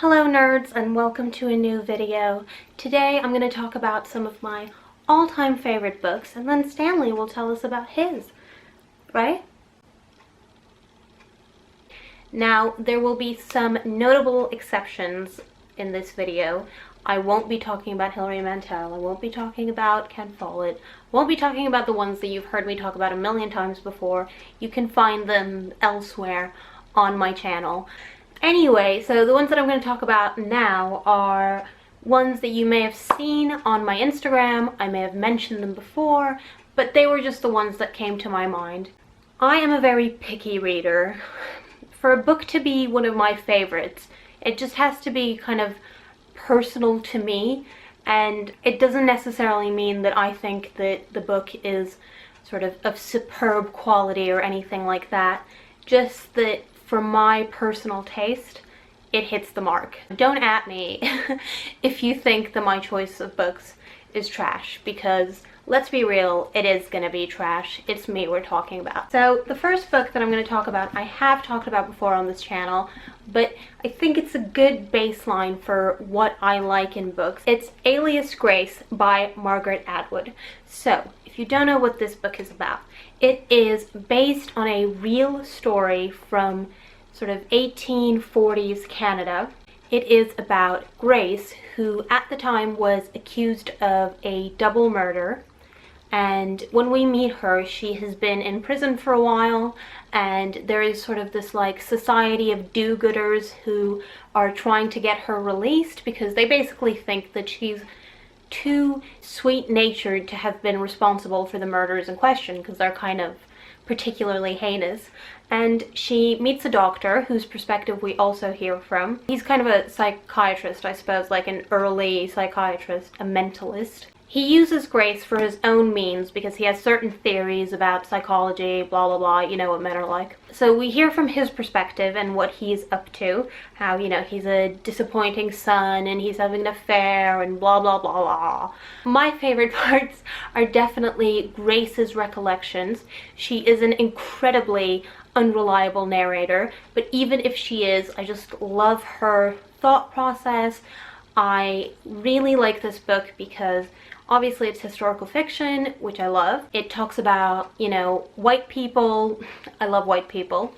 Hello nerds and welcome to a new video. Today I'm going to talk about some of my all-time favorite books and then Stanley will tell us about his, right? Now there will be some notable exceptions in this video. I won't be talking about Hilary Mantel, I won't be talking about Ken Follett, I won't be talking about the ones that you've heard me talk about a million times before. You can find them elsewhere on my channel. Anyway, so the ones that I'm going to talk about now are ones that you may have seen on my Instagram. I may have mentioned them before, but they were just the ones that came to my mind. I am a very picky reader. For a book to be one of my favorites, it just has to be kind of personal to me, and it doesn't necessarily mean that I think that the book is sort of superb quality or anything like that. Just that for my personal taste, it hits the mark. Don't at me if you think that my choice of books is trash, because let's be real, it is gonna be trash. It's me we're talking about. So the first book that I'm gonna talk about, I have talked about before on this channel, but I think it's a good baseline for what I like in books. It's Alias Grace by Margaret Atwood. So if you don't know what this book is about, it is based on a real story from sort of 1840s Canada. It is about Grace, who at the time was accused of a double murder. And when we meet her, she has been in prison for a while, and there is sort of this like society of do-gooders who are trying to get her released because they basically think that she's too sweet-natured to have been responsible for the murders in question, because they're kind of particularly heinous. And she meets a doctor whose perspective we also hear from. He's kind of a psychiatrist, I suppose, like an early psychiatrist, a mentalist. He uses Grace for his own means because he has certain theories about psychology, blah blah blah, you know what men are like. So we hear from his perspective and what he's up to, how, you know, he's a disappointing son and he's having an affair and blah blah blah blah. My favorite parts are definitely Grace's recollections. She is an incredibly unreliable narrator, but even if she is, I just love her thought process. I really like this book because obviously it's historical fiction, which I love. It talks about, you know, white people. I love white people.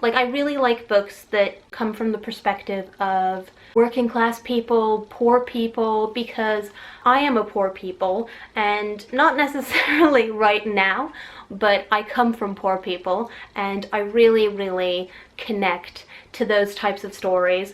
Like, I really like books that come from the perspective of working class people, poor people, because I am a poor people, and not necessarily right now, but I come from poor people, and I really, really connect to those types of stories.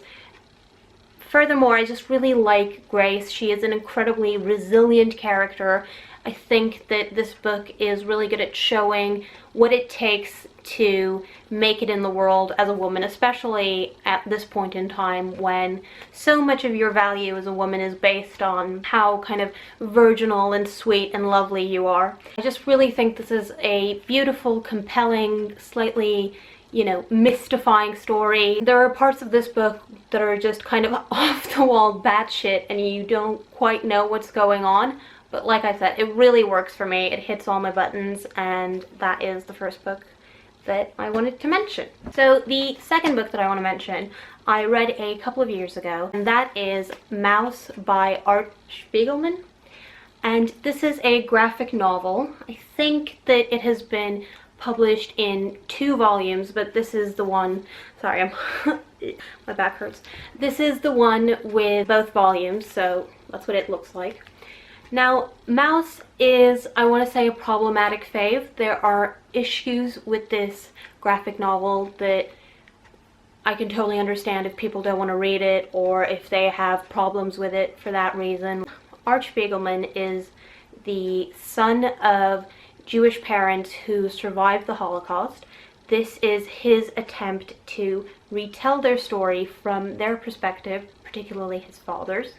Furthermore, I just really like Grace. She is an incredibly resilient character. I think that this book is really good at showing what it takes to make it in the world as a woman, especially at this point in time when so much of your value as a woman is based on how kind of virginal and sweet and lovely you are. I just really think this is a beautiful, compelling, slightly, you know, mystifying story. There are parts of this book that are just kind of off-the-wall batshit and you don't quite know what's going on. But like I said, it really works for me. It hits all my buttons, and that is the first book that I wanted to mention. So the second book that I want to mention, I read a couple of years ago, and that is Mouse by Art Spiegelman. And this is a graphic novel. I think that it has been published in 2 volumes, but this is the one, sorry, my back hurts. This is the one with both volumes, so that's what it looks like. Now, Mouse is, I want to say, a problematic fave. There are issues with this graphic novel that I can totally understand if people don't want to read it or if they have problems with it for that reason. Art Spiegelman is the son of Jewish parents who survived the Holocaust. This is his attempt to retell their story from their perspective, particularly his father's.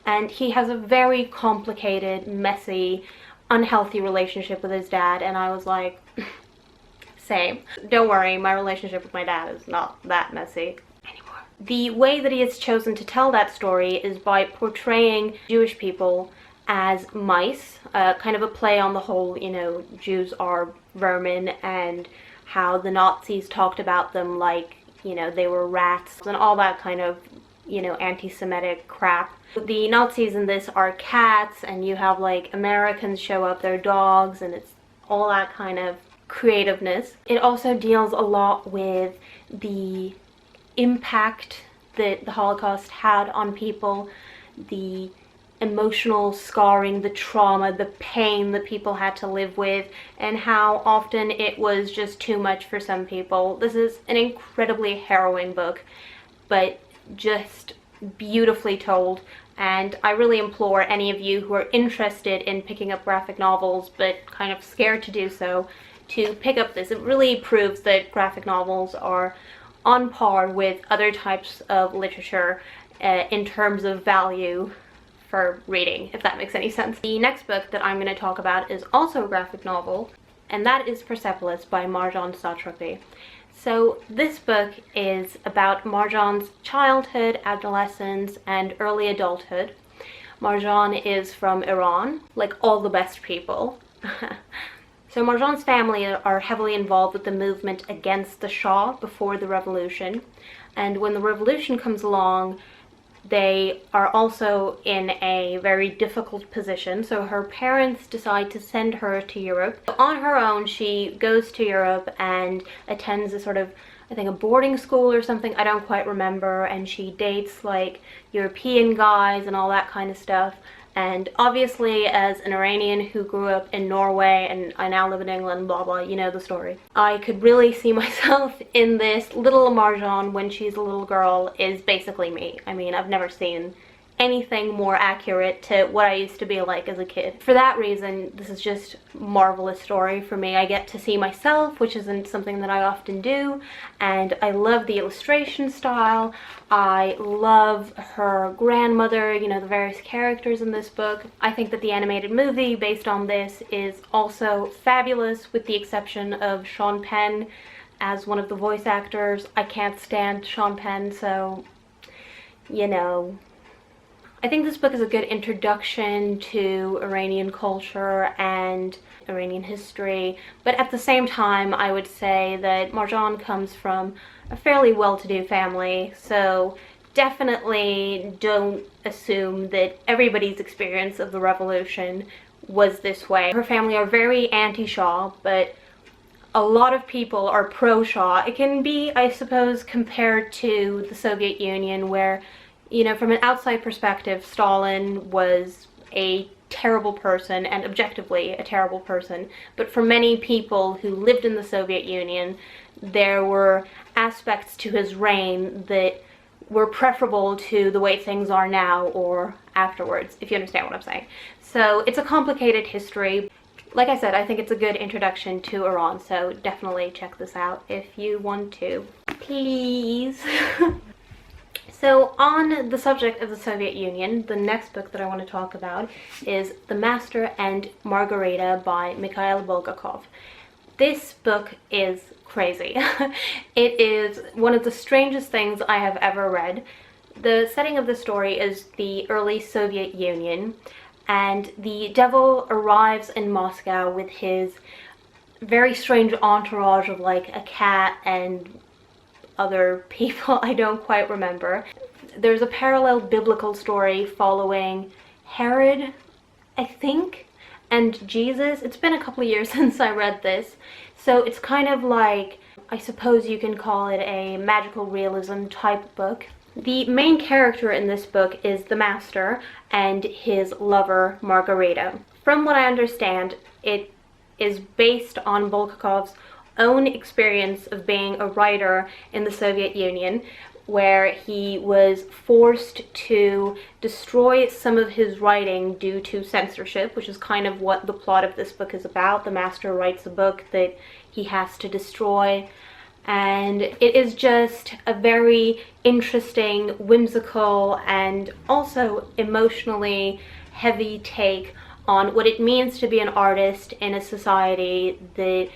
And he has a very complicated, messy, unhealthy relationship with his dad, and I was like, same. Don't worry, my relationship with my dad is not that messy anymore. The way that he has chosen to tell that story is by portraying Jewish people as mice, kind of a play on the whole, you know, Jews are vermin, and how the Nazis talked about them like, you know, they were rats and all that kind of you know, anti-Semitic crap. The Nazis in this are cats, and you have like Americans show up, they're dogs, and it's all that kind of creativeness. It also deals a lot with the impact that the Holocaust had on people, the emotional scarring, the trauma, the pain that people had to live with, and how often it was just too much for some people. This is an incredibly harrowing book, but just beautifully told, and I really implore any of you who are interested in picking up graphic novels but kind of scared to do so to pick up this. It really proves that graphic novels are on par with other types of literature in terms of value for reading, if that makes any sense. The next book that I'm going to talk about is also a graphic novel, and that is Persepolis by Marjane Satrapi. So this book is about Marjane's childhood, adolescence, and early adulthood. Marjane is from Iran, like all the best people. So Marjane's family are heavily involved with the movement against the Shah before the revolution, and when the revolution comes along, they are also in a very difficult position. So her parents decide to send her to Europe. On her own, she goes to Europe and attends a sort of, I think, a boarding school or something, I don't quite remember, and she dates like European guys and all that kind of stuff. And obviously, as an Iranian who grew up in Norway and I now live in England, blah blah, you know the story. I could really see myself in this. Little Marjane, when she's a little girl, is basically me. I mean, I've never seen anything more accurate to what I used to be like as a kid. For that reason, this is just a marvelous story for me. I get to see myself, which isn't something that I often do, and I love the illustration style. I love her grandmother, you know, the various characters in this book. I think that the animated movie based on this is also fabulous, with the exception of Sean Penn as one of the voice actors. I can't stand Sean Penn, so, you know. I think this book is a good introduction to Iranian culture and Iranian history, but at the same time, I would say that Marjane comes from a fairly well-to-do family, so definitely don't assume that everybody's experience of the revolution was this way. Her family are very anti-Shah, but a lot of people are pro-Shah. It can be, I suppose, compared to the Soviet Union, where, you know, from an outside perspective, Stalin was a terrible person, and objectively a terrible person. But for many people who lived in the Soviet Union, there were aspects to his reign that were preferable to the way things are now or afterwards, if you understand what I'm saying. So it's a complicated history. Like I said, I think it's a good introduction to Iran, so definitely check this out if you want to. Please. So on the subject of the Soviet Union, the next book that I want to talk about is The Master and Margarita by Mikhail Bulgakov. This book is crazy. It is one of the strangest things I have ever read. The setting of the story is the early Soviet Union, and the devil arrives in Moscow with his very strange entourage of like a cat and other people I don't quite remember. There's a parallel biblical story following Herod, I think, and Jesus. It's been a couple of years since I read this, so it's kind of like, I suppose you can call it a magical realism type book. The main character in this book is the Master and his lover Margarita. From what I understand, it is based on Bulgakov's own experience of being a writer in the Soviet Union, where he was forced to destroy some of his writing due to censorship, which is kind of what the plot of this book is about. The Master writes a book that he has to destroy, and it is just a very interesting, whimsical, and also emotionally heavy take on what it means to be an artist in a society that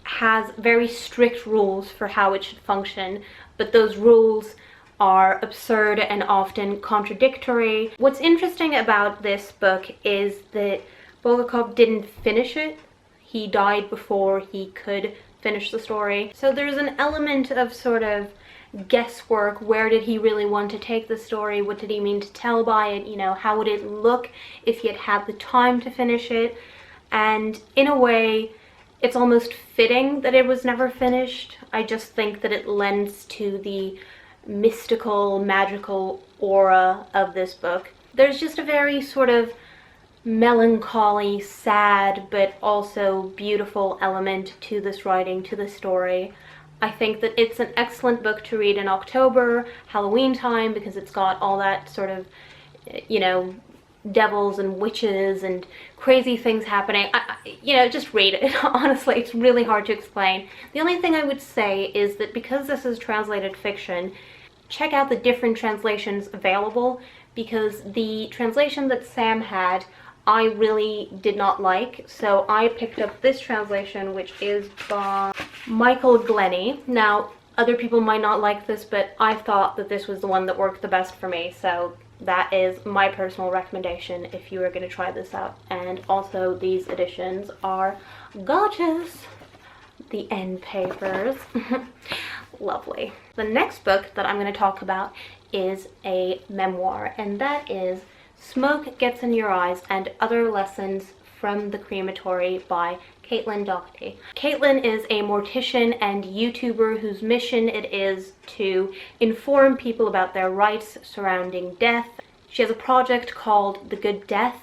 has very strict rules for how it should function, but those rules are absurd and often contradictory. What's interesting about this book is that Bulgakov didn't finish it. He died before he could finish the story. So there's an element of sort of guesswork. Where did he really want to take the story? What did he mean to tell by it? You know, how would it look if he had had the time to finish it? And in a way, it's almost fitting that it was never finished. I just think that it lends to the mystical, magical aura of this book. There's just a very sort of melancholy, sad, but also beautiful element to this writing, to the story. I think that it's an excellent book to read in October, Halloween time, because it's got all that sort of, you know, devils and witches and crazy things happening. You know, just read it. Honestly, it's really hard to explain. The only thing I would say is that because this is translated fiction, check out the different translations available, because the translation that Sam had, I really did not like. So I picked up this translation, which is by Michael Glennie. Now, other people might not like this, but I thought that this was the one that worked the best for me. So that is my personal recommendation if you are going to try this out. And also, these editions are gorgeous. The end papers. Lovely. The next book that I'm going to talk about is a memoir, and that is Smoke Gets in Your Eyes and Other Lessons from the Crematory by Caitlin Doherty. Caitlin is a mortician and YouTuber whose mission it is to inform people about their rights surrounding death. She has a project called The Good Death,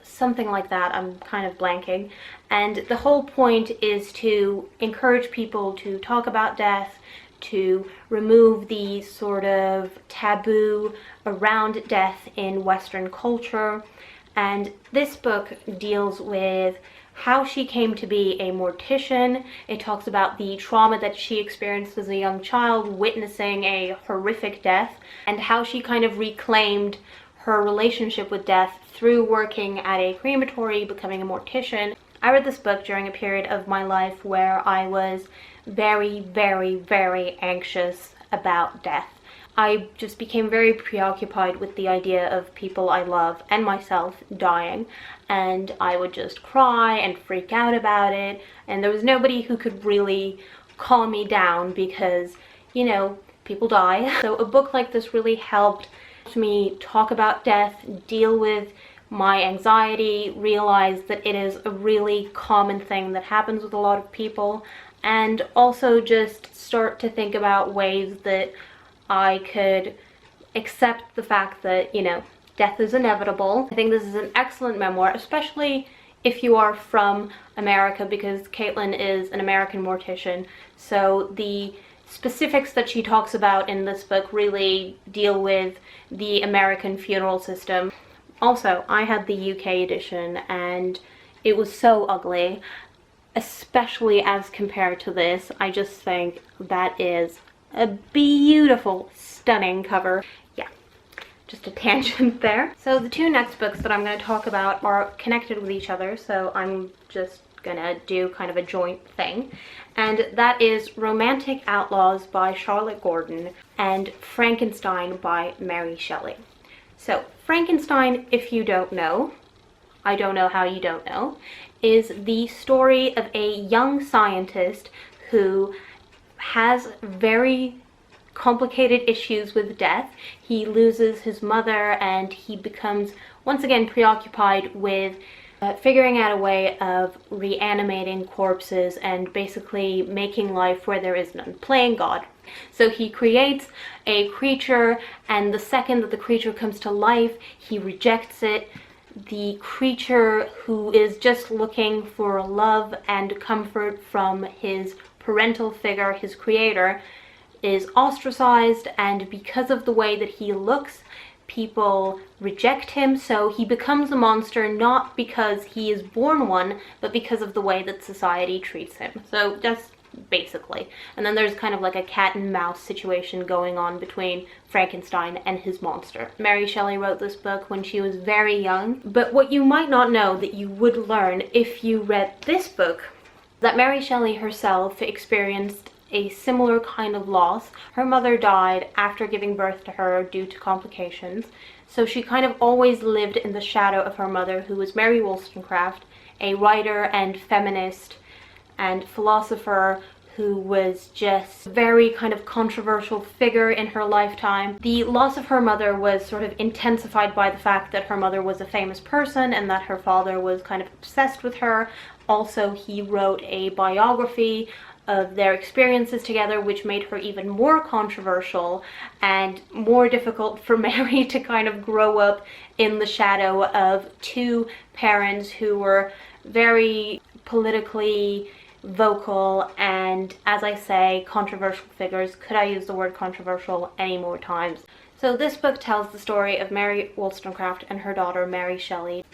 something like that, I'm kind of blanking. And the whole point is to encourage people to talk about death, to remove the sort of taboo around death in Western culture. And this book deals with how she came to be a mortician. It talks about the trauma that she experienced as a young child, witnessing a horrific death, and how she kind of reclaimed her relationship with death through working at a crematory, becoming a mortician. I read this book during a period of my life where I was very, very, very anxious about death. I just became very preoccupied with the idea of people I love and myself dying, and I would just cry and freak out about it, and there was nobody who could really calm me down because, you know, people die. So a book like this really helped me talk about death, deal with my anxiety, realize that it is a really common thing that happens with a lot of people, and also just start to think about ways that I could accept the fact that, you know, death is inevitable. I think this is an excellent memoir, especially if you are from America, because Caitlin is an American mortician, so the specifics that she talks about in this book really deal with the American funeral system. Also, I had the UK edition and it was so ugly, especially as compared to this. I just think that is a beautiful, stunning cover. Yeah, just a tangent there. So the two next books that I'm going to talk about are connected with each other, so I'm just gonna do kind of a joint thing. And that is Romantic Outlaws by Charlotte Gordon and Frankenstein by Mary Shelley. So Frankenstein, if you don't know, I don't know how you don't know, is the story of a young scientist who has very complicated issues with death. He loses his mother and he becomes once again preoccupied with figuring out a way of reanimating corpses and basically making life where there is none, playing God. So he creates a creature, and the second that the creature comes to life, he rejects it. The creature, who is just looking for love and comfort from his parental figure, his creator, is ostracized, and because of the way that he looks, people reject him, so he becomes a monster not because he is born one, but because of the way that society treats him. So just basically. And then there's kind of like a cat and mouse situation going on between Frankenstein and his monster. Mary Shelley wrote this book when she was very young, but what you might not know that you would learn if you read this book, that Mary Shelley herself experienced a similar kind of loss. Her mother died after giving birth to her due to complications, so she kind of always lived in the shadow of her mother, who was Mary Wollstonecraft, a writer and feminist and philosopher who was just a very kind of controversial figure in her lifetime. The loss of her mother was sort of intensified by the fact that her mother was a famous person and that her father was kind of obsessed with her. Also, he wrote a biography of their experiences together, which made her even more controversial and more difficult for Mary to kind of grow up in the shadow of two parents who were very politically vocal and, as I say, controversial figures. Could I use the word controversial any more times? So this book tells the story of Mary Wollstonecraft and her daughter Mary Shelley.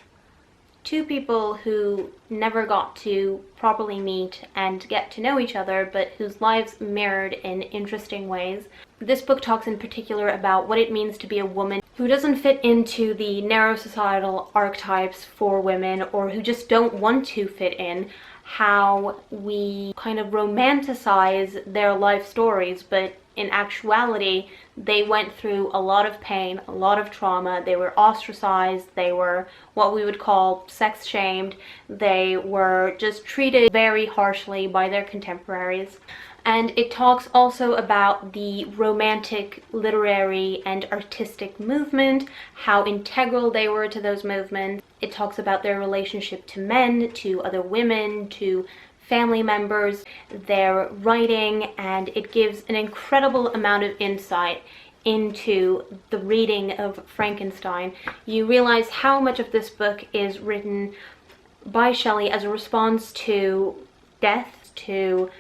Two people who never got to properly meet and get to know each other, but whose lives mirrored in interesting ways. This book talks in particular about what it means to be a woman who doesn't fit into the narrow societal archetypes for women, or who just don't want to fit in, how we kind of romanticize their life stories, but in actuality, they went through a lot of pain, a lot of trauma. They were ostracized, they were what we would call sex shamed, they were just treated very harshly by their contemporaries. And it talks also about the romantic, literary, and artistic movement, how integral they were to those movements. It talks about their relationship to men, to other women, to family members, their writing, and it gives an incredible amount of insight into the reading of Frankenstein. You realize how much of this book is written by Shelley as a response to death, to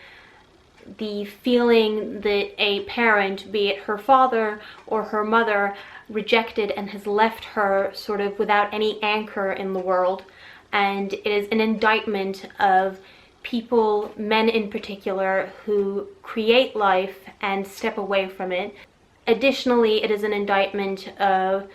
the feeling that a parent, be it her father or her mother, rejected and has left her sort of without any anchor in the world. And it is an indictment of people, men in particular, who create life and step away from it. Additionally, it is an indictment of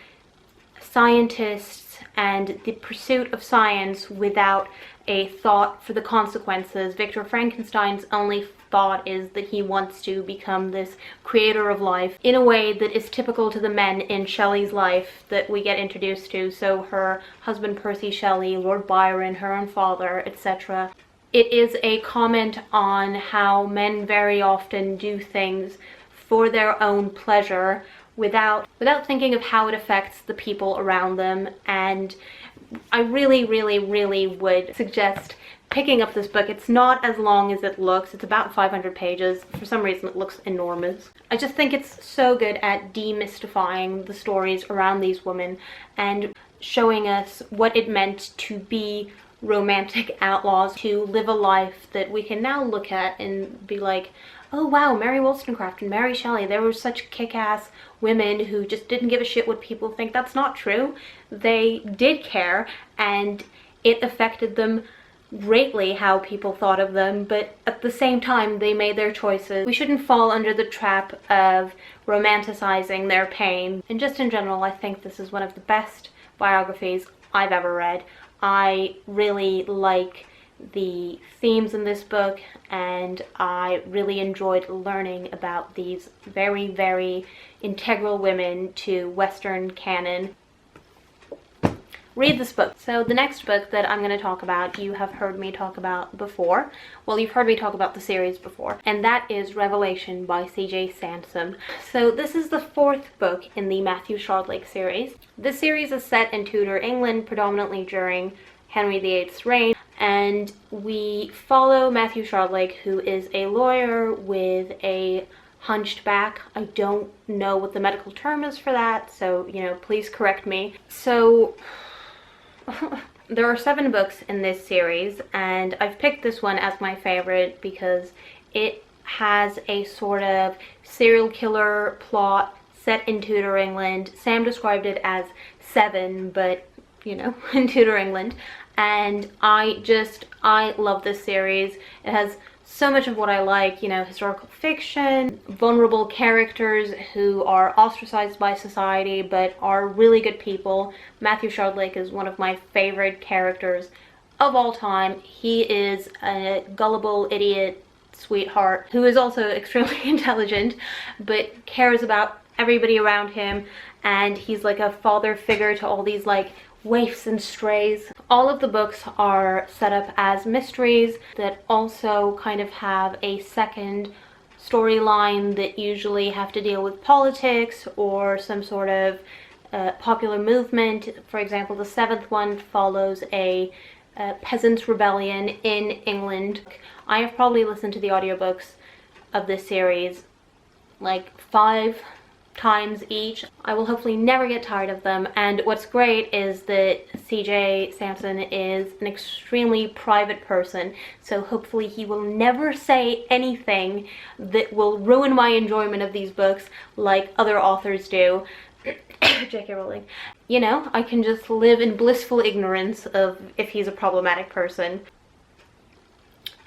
scientists and the pursuit of science without a thought for the consequences. Victor Frankenstein's only thought is that he wants to become this creator of life in a way that is typical to the men in Shelley's life that we get introduced to. So her husband Percy Shelley, Lord Byron, her own father, etc. It is a comment on how men very often do things for their own pleasure without thinking of how it affects the people around them. And I really would suggest picking up this book. It's not as long as it looks. It's about 500 pages. For some reason it looks enormous. I just think it's so good at demystifying the stories around these women and showing us what it meant to be romantic outlaws, to live a life that we can now look at and be like, oh wow, Mary Wollstonecraft and Mary Shelley, they were such kick-ass women who just didn't give a shit what people think. That's not true. They did care, and it affected them greatly how people thought of them, but at the same time they made their choices. We shouldn't fall under the trap of romanticizing their pain. And just in general, I think this is one of the best biographies I've ever read. I really like the themes in this book, and I really enjoyed learning about these very integral women to Western canon. Read this book. So the next book that I'm going to talk about, you have heard me talk about before. Well, you've heard me talk about the series before, and that is Revelation by C.J. Sansom. So this is the fourth book in the Matthew Shardlake series. This series is set in Tudor England, predominantly during Henry VIII's reign, and we follow Matthew Shardlake, who is a lawyer with a hunched back. I don't know what the medical term is for that, so, you know, please correct me. So there are 7 books in this series, and I've picked this one as my favorite because it has a sort of serial killer plot set in Tudor England. Sam described it as 7, but, you know, in Tudor England. And I love this series. It has so much of what I like, you know, historical fiction, vulnerable characters who are ostracized by society but are really good people. Matthew Shardlake is one of my favorite characters of all time. He is a gullible idiot sweetheart who is also extremely intelligent but cares about everybody around him, and he's like a father figure to all these like waifs and strays. All of the books are set up as mysteries that also kind of have a second storyline that usually have to deal with politics or some sort of popular movement. For example, the seventh one follows a peasants' rebellion in England. I have probably listened to the audiobooks of this series like 5 times each. I will hopefully never get tired of them, and what's great is that CJ Sampson is an extremely private person, so hopefully he will never say anything that will ruin my enjoyment of these books like other authors do. J.K. Rowling. You know, I can just live in blissful ignorance of if he's a problematic person.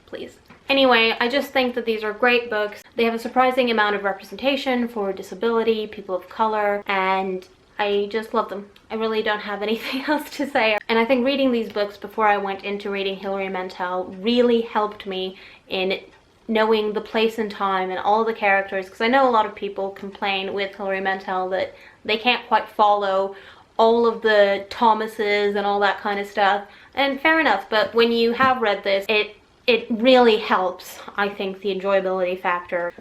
Please. Anyway, I just think that these are great books. They have a surprising amount of representation for disability, people of color, and I just love them. I really don't have anything else to say. And I think reading these books before I went into reading Hilary Mantel really helped me in knowing the place and time and all the characters, because I know a lot of people complain with Hilary Mantel that they can't quite follow all of the Thomases and all that kind of stuff, and fair enough, but when you have read this, it really helps, I think, the enjoyability factor.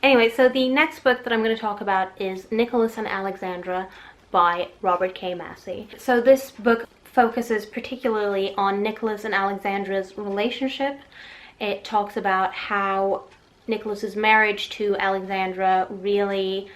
Anyway, so the next book that I'm going to talk about is Nicholas and Alexandra by Robert K. Massey. So this book focuses particularly on Nicholas and Alexandra's relationship. It talks about how Nicholas's marriage to Alexandra really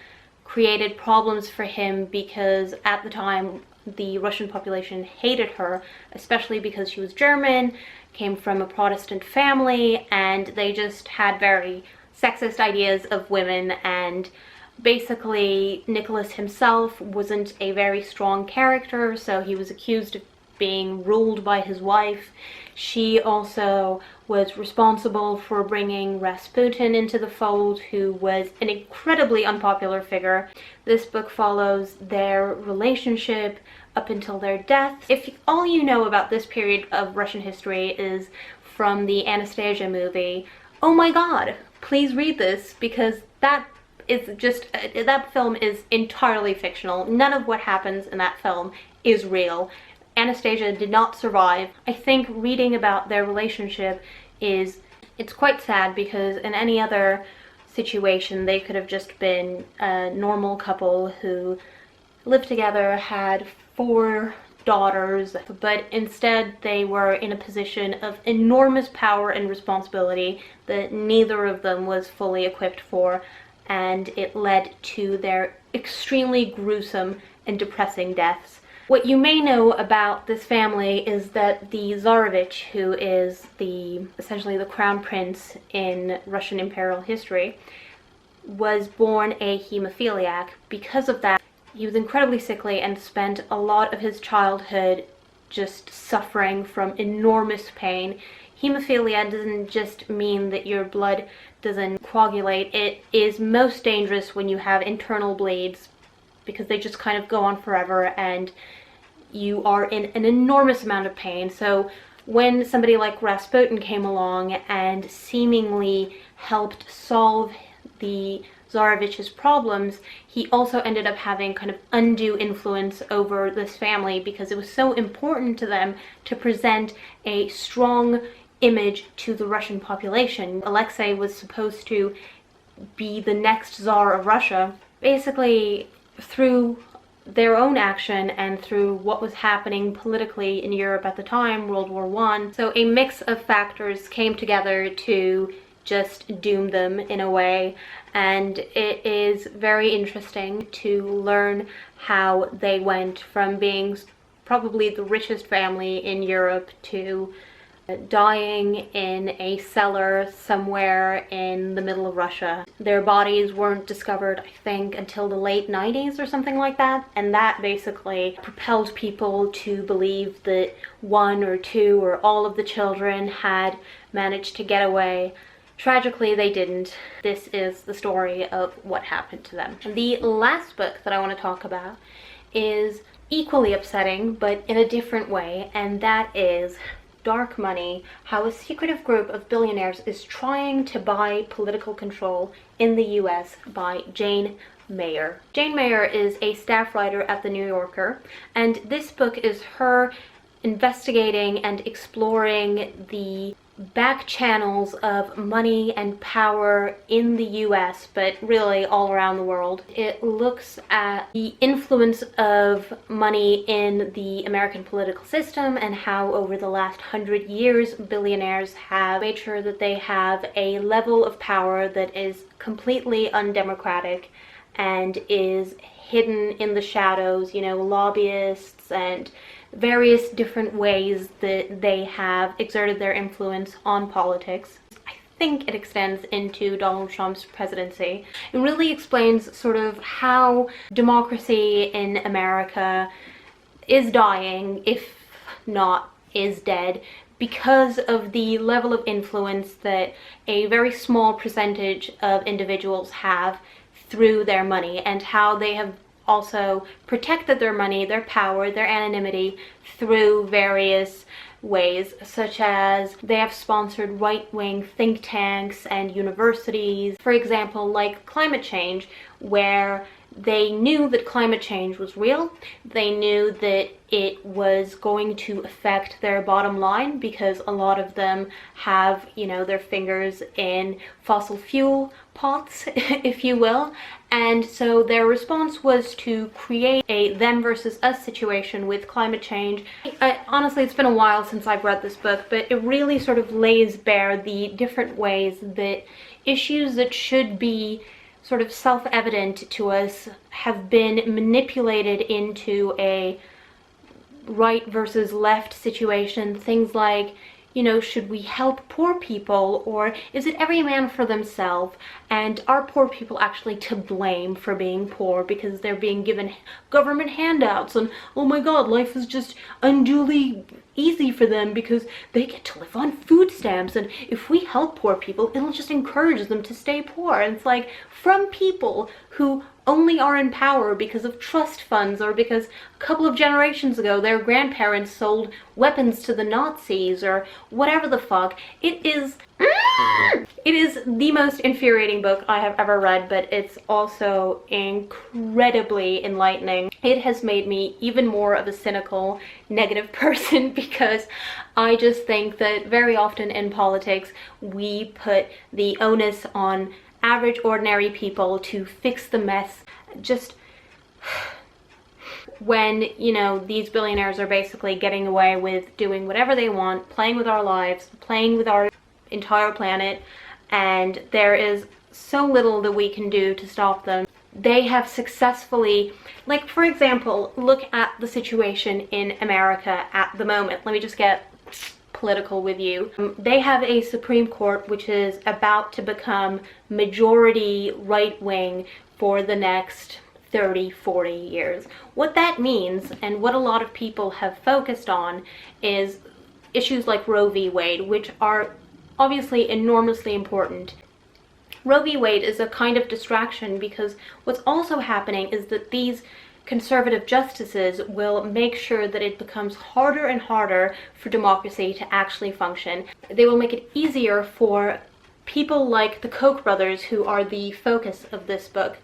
created problems for him because at the time the Russian population hated her, especially because she was German, came from a Protestant family, and they just had very sexist ideas of women, and basically Nicholas himself wasn't a very strong character, so he was accused of being ruled by his wife. She also was responsible for bringing Rasputin into the fold, who was an incredibly unpopular figure. This book follows their relationship up until their death. If all you know about this period of Russian history is from the Anastasia movie, oh my god, please read this, because that film is entirely fictional. None of what happens in that film is real. Anastasia did not survive. I think reading about their relationship it's quite sad, because in any other situation they could have just been a normal couple who lived together, had 4 daughters, but instead they were in a position of enormous power and responsibility that neither of them was fully equipped for, and it led to their extremely gruesome and depressing deaths. What you may know about this family is that the Tsarevich, who is essentially the crown prince in Russian imperial history, was born a hemophiliac. Because of that, he was incredibly sickly and spent a lot of his childhood just suffering from enormous pain. Hemophilia doesn't just mean that your blood doesn't coagulate. It is most dangerous when you have internal bleeds, because they just kind of go on forever and you are in an enormous amount of pain. So when somebody like Rasputin came along and seemingly helped solve the Tsarevich's problems, he also ended up having kind of undue influence over this family, because it was so important to them to present a strong image to the Russian population. Alexei was supposed to be the next Tsar of Russia. Basically, through their own action and through what was happening politically in Europe at the time, World War I. So a mix of factors came together to just doom them in a way, and it is very interesting to learn how they went from being probably the richest family in Europe to dying in a cellar somewhere in the middle of Russia. Their bodies weren't discovered, I think, until the late 90s or something like that, and that basically propelled people to believe that 1 or 2 or all of the children had managed to get away. Tragically, they didn't. This is the story of what happened to them. And the last book that I want to talk about is equally upsetting, but in a different way, and that is Dark Money: How a Secretive Group of Billionaires is Trying to Buy Political Control in the US by Jane Mayer. Jane Mayer is a staff writer at The New Yorker, and this book is her investigating and exploring the back channels of money and power in the US, but really all around the world. It looks at the influence of money in the American political system and how over the last 100 years billionaires have made sure that they have a level of power that is completely undemocratic and is hidden in the shadows, you know, lobbyists and various different ways that they have exerted their influence on politics. I think it extends into Donald Trump's presidency. It really explains sort of how democracy in America is dying, if not is dead, because of the level of influence that a very small percentage of individuals have through their money, and how they have also protected their money, their power, their anonymity through various ways, such as they have sponsored right-wing think tanks and universities, for example, like climate change, where they knew that climate change was real. They knew that it was going to affect their bottom line because a lot of them have, you know, their fingers in fossil fuel pots, if you will. And so their response was to create a them versus us situation with climate change. Honestly, it's been a while since I've read this book, but it really sort of lays bare the different ways that issues that should be sort of self-evident to us have been manipulated into a right versus left situation. Things like, you know, should we help poor people, or is it every man for themselves? And are poor people actually to blame for being poor because they're being given government handouts, and oh my god, life is just unduly easy for them because they get to live on food stamps, and if we help poor people, it'll just encourage them to stay poor. And it's like, from people who only are in power because of trust funds, or because a couple of generations ago their grandparents sold weapons to the Nazis, or whatever the fuck. It is the most infuriating book I have ever read, but it's also incredibly enlightening. It has made me even more of a cynical, negative person because I just think that very often in politics we put the onus on average, ordinary people to fix the mess. Just when, you know, these billionaires are basically getting away with doing whatever they want, playing with our lives, playing with our entire planet, and there is so little that we can do to stop them. They have successfully, like, for example, look at the situation in America at the moment. Let me just get political with you. They have a Supreme Court which is about to become majority right-wing for the next 30-40 years. What that means, and what a lot of people have focused on, is issues like Roe v. Wade, which are obviously enormously important. Roe v. Wade is a kind of distraction because what's also happening is that these conservative justices will make sure that it becomes harder and harder for democracy to actually function. They will make it easier for people like the Koch brothers, who are the focus of this book,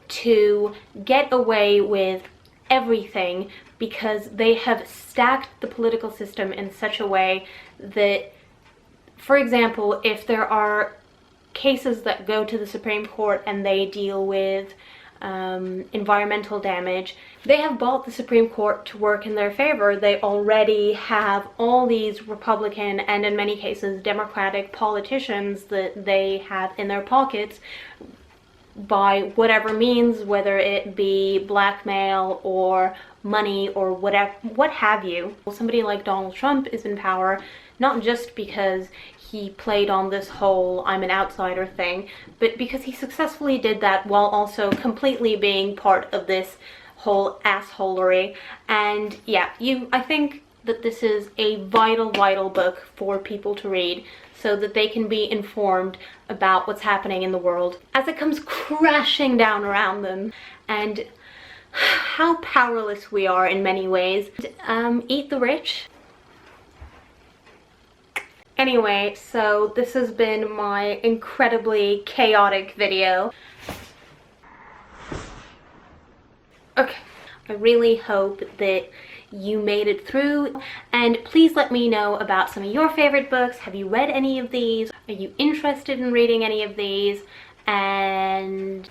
to get away with everything because they have stacked the political system in such a way that, for example, if there are cases that go to the Supreme Court and they deal with environmental damage, they have bought the Supreme Court to work in their favor. They already have all these Republican and in many cases Democratic politicians that they have in their pockets by whatever means, whether it be blackmail or money or whatever, what have you. Somebody like Donald Trump is in power not just because he played on this whole I'm an outsider thing, but because he successfully did that while also completely being part of this whole assholery. And yeah, I think that this is a vital book for people to read so that they can be informed about what's happening in the world as it comes crashing down around them, and how powerless we are in many ways. Eat the rich. Anyway, so this has been my incredibly chaotic video. Okay. I really hope that you made it through, and please let me know about some of your favorite books. Have you read any of these? Are you interested in reading any of these? And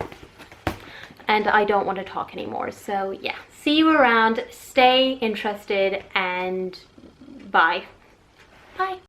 I don't want to talk anymore. So yeah, see you around, stay interested, and bye. Bye.